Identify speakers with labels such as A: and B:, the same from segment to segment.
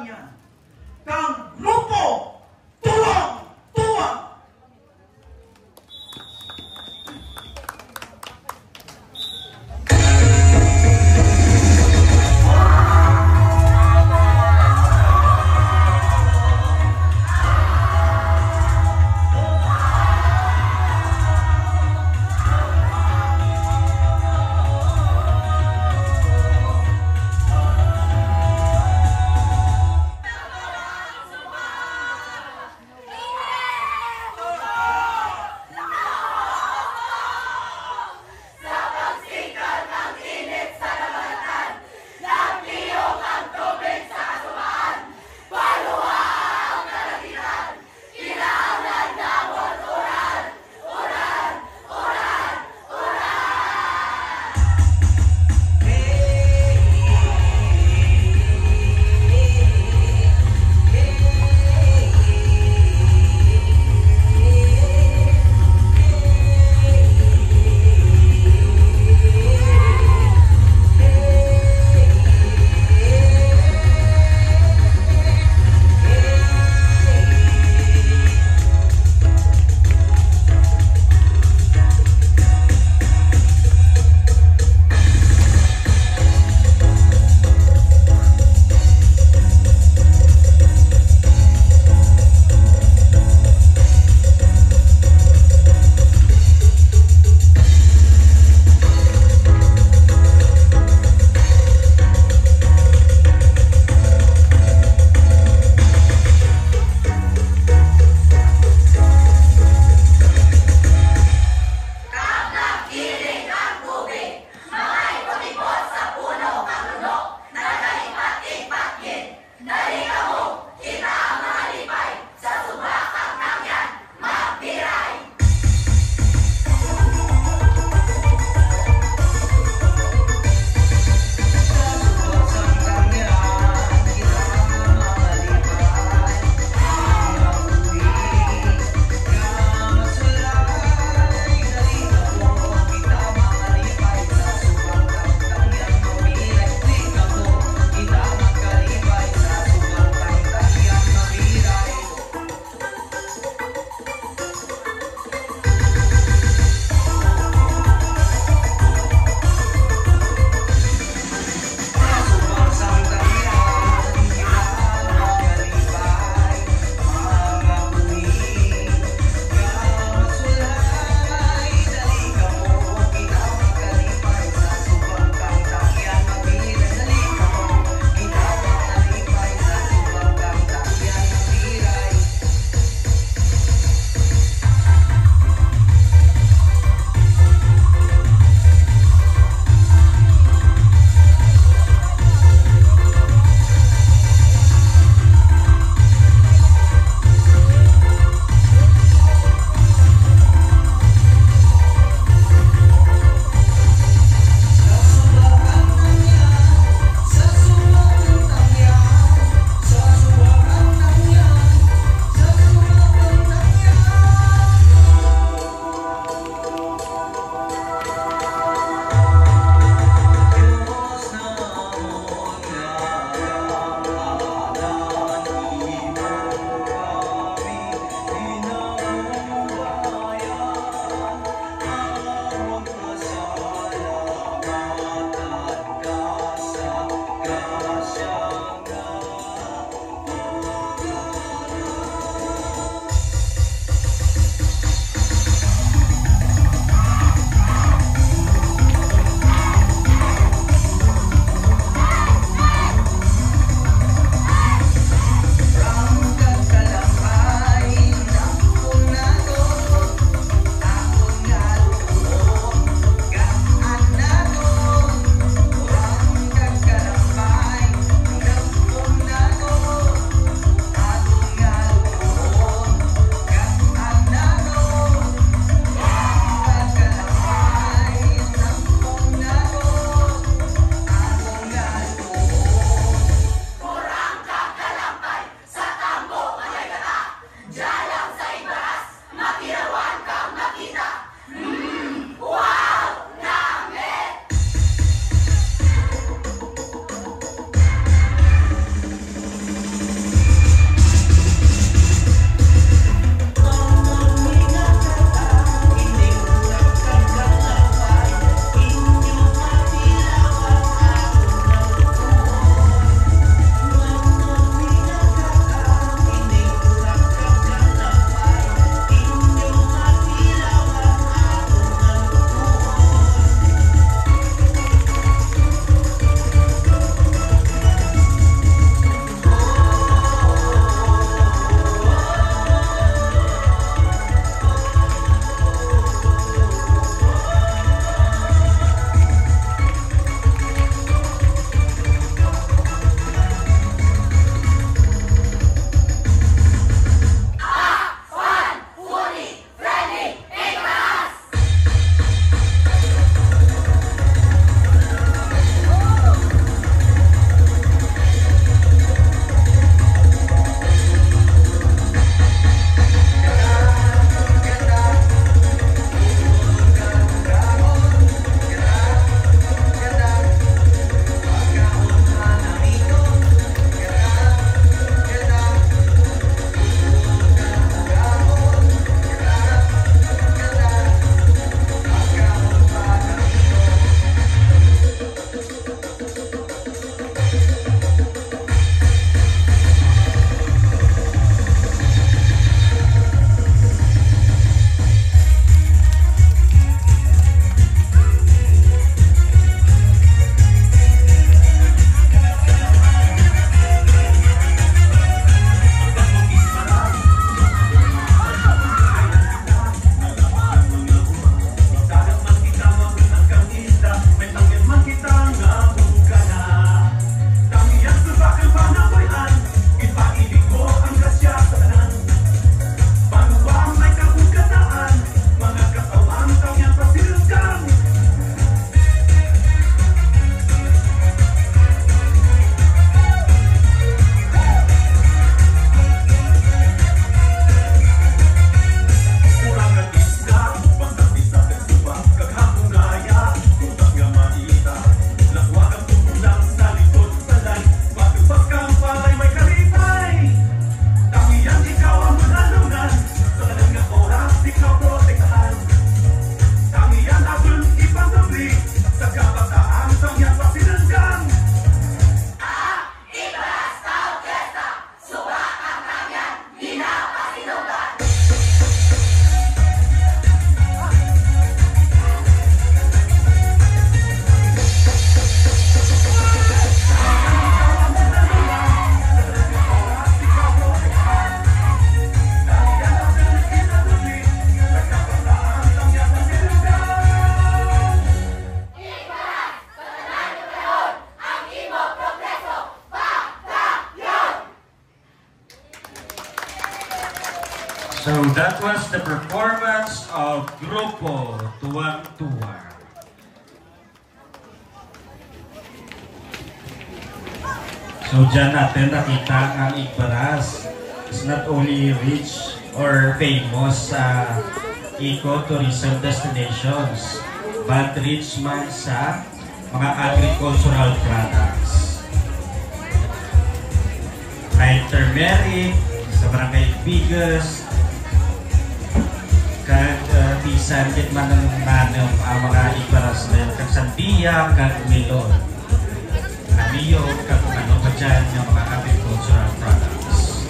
A: yan. Kang grupo tuwang-tuwang.
B: So that was the performance of Grupo Tuwang-Tuwa. So dyan natin nakita ang Igbaras is not only rich or famous sa eco-tourism destinations, but rich man sa mga agricultural products. Kahit turmeric, sa barangay Bigas, kahit bisan din man ng nanong ang mga Igbaras na yun, kag sandiya, kag milon. Amiyo, kag ano pa dyan yung mga agricultural products.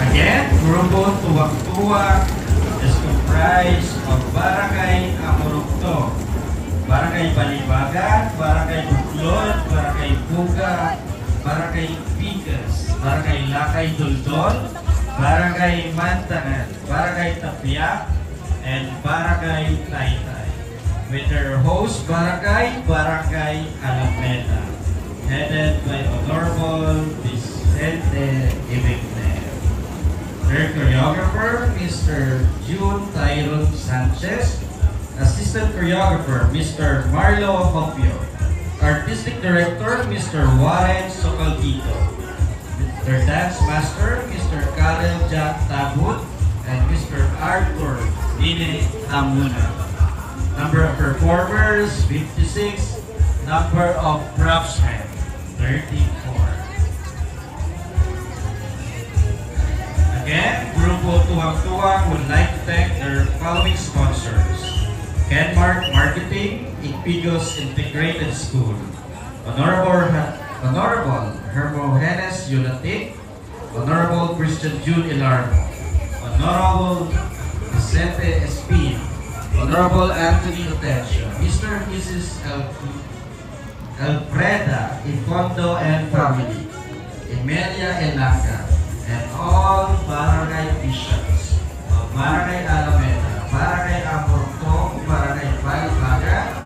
B: Again, Grupo Tuwang-Tuwa is comprised of Barangay Amorocto, Barangay Balibagan, Barangay Buklod, Barangay Buga, Barangay Bigas, Barangay Lakay Duldon, Barangay Mantangan, Barangay Tapiak, and Barangay Taytay. With their host Barangay Alameda, headed by Honorable Vicente Ibigne. Their choreographer, Mr. June Tyrone Sanchez. Assistant choreographer, Mr. Marlo Hopio. Artistic director, Mr. Warren Socaldito. Their dance master, Mr. Karel Jack Tabut, and Mr. Arthur Dine Amuna. Number of performers, 56. Number of craftsmen, 34. Again, Grupo Tuwang-Tuwa would like to thank their following sponsors: Kenmark Marketing, Igpigos Integrated School, Honorable Hermogenes Yunatic, Honorable Christian June Ilarmo, Honorable Vicente Espin, Honorable Anthony Otencio, Mr. and Mrs. Alfreda Ifondo and family, Emilia Elanga, and all barangay officials of Barangay Alameda, Barangay Amorocto, Barangay Balibagan,